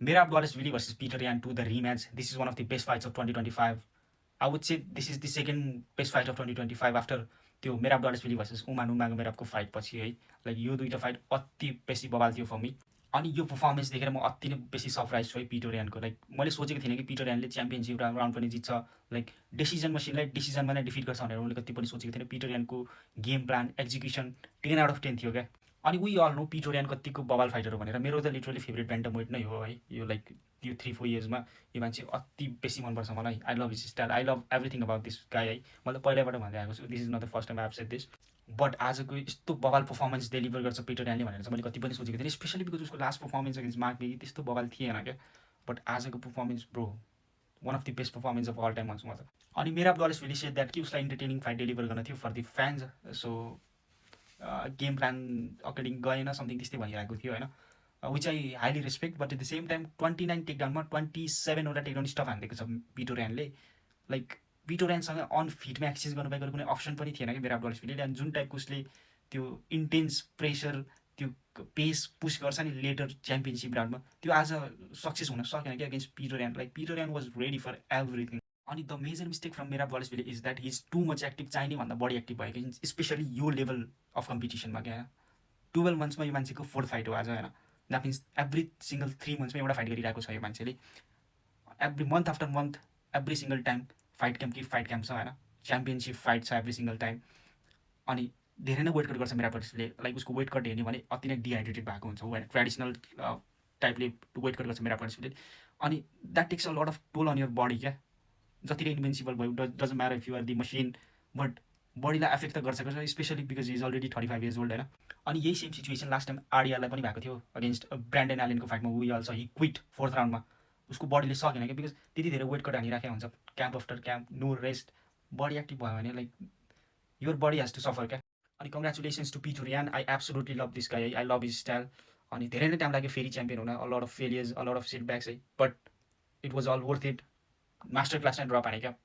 Merab Dvalishvili versus Peter Yan 2, the rematch. This is one of the best fights of 2025. I would say this is the second best fight of 2025 after त्यो मेराब डलसफिली versus उमान मेराबको fight पछि है like यो दुईटा fight अति बेसी बवाल थियो फर मी अनि यो पर्फर्मेन्स देखेर म अति नै बेसी सरप्राइज छु है पिटर यानको लाइक मैले सोचेको थिइनँ कि पिटर यानले च्याम्पियनसिप राउन्ड पनि जित्छ लाइक डिसिजन मसिनलाई डिसिजनमा नै डिफिट गर्छ भनेर मैले कति पनि सोचेको थिएन पिटर यानको game plan execution 10 out of 10 थियो क्या अनि वी अल नो पिटर यान कतिको बवाल फाइटर हो भनेर मेरो त लिटरली फेभरेट ब्यान्टमवेट नै हो है यो लाइक यो 3-4 इयर्समा यो मान्छे अति बेसी मनपर्छ मलाई I love his style I love everything about this guy है मैले पहिल्यैबाट भन्दै आएको छु this is not the first time I have said this but आजको यस्तो बवाल पर्फर्मेन्स डेलिभर गर्छ पिटर यानले भनेर चाहिँ मैले कति पनि सोचेको थिएँ स्पेसली बिकज उसको लास्ट पर्फर्मेन्स अगेन्स्ट मार्क बेगी त्यस्तो बवाल थिएन क्या बट आजको performance bro one of the best performance of all time भन्छु म त अनि मेरा डलसफिली सेड द्याट कि उसलाई इन्टरटेनिङ फाइट डेलिभर गर्न थियो for the fans so game plan according गएन समथिङ त्यस्तै भनिरहेको थियो होइन which I highly respect but at the same time 29 टेकडाउनमा 27वटा टेकडाउन स्टप हानिदिएको छ पिटर यानले लाइक पिटर यानसँग अन फिटमा एक्सचेन्ज गर्नु पाएको कुनै अप्सन पनि थिएन कि मेरा डलसफिलीले अनि जुन टाइपको उसले त्यो इन्टेन्स प्रेसर त्यो पेस पुस गर्छ नि लेटर च्याम्पियनसिप राउन्डमा त्यो आज सक्सेस हुन सकेन कि against Petr Yan like Petr Yan was ready for everything अनि the major mistake from Merab Dvalishvili is that he is too much active चाहिने भन्दा बढी एक्टिभ भयो कि स्पेसली यो लेभल अफ कम्पिटिसनमा क्या 12 मन्थ्समा यो मान्छेको 4th फाइट हो आज होइन द्याट मिन्स एभ्री सिङ्गल 3 मन्थ्समा एउटा फाइट गरिरहेको छ यो मान्छेले every month after month every single time fight camp छ होइन च्याम्पियनसिप फाइट छ एभ्री सिङ्गल टाइम अनि धेरै नै वेट कट गर्छ मेरा डलसफिलीले लाइक उसको वेट कट हेर्ने भने अति नै डिहाइड्रेटेड भएको हुन्छ ऊ ट्रेडिसनल टाइपले वेट कट गर्छ मेरा डलसफिलीले अनि that takes a lot of toll on your body क्या जति नै इन्भेन्सिबल भयो doesn't matter if you are the machine but बडीलाई एफेक्ट त गर्छ especially because is already 35 years old होइन अनि यही सेम सिचुएसन लास्ट टाइम आरडिआरलाई पनि भएको थियो अगेन्स्ट ब्रान्डन एलेनको फाइटमा we also he quit 4th राउन्डमा उसको बडीले सकेन क्या बिकज त्यति धेरै वेट कट हानिराखेको हुन्छ camp after camp no rest body active भयो भने like your body has to suffer क्या अनि congratulations to Petr Yan I absolutely love this guy I love his style अनि धेरै नै टाइम लाग्यो फेरि च्याम्पियन हुन a lot of failures a lot of setbacks है but it was all worth it master class नै drop हाने क्या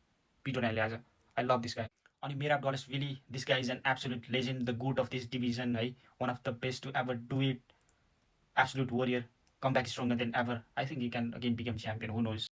पिटर यानले आज आई लभ दिस गाई अनि Merab Dvalishvili this guy is an absolute legend the good of this division है one of the best to ever do it absolute warrior come back stronger than ever I think you can again become champion who knows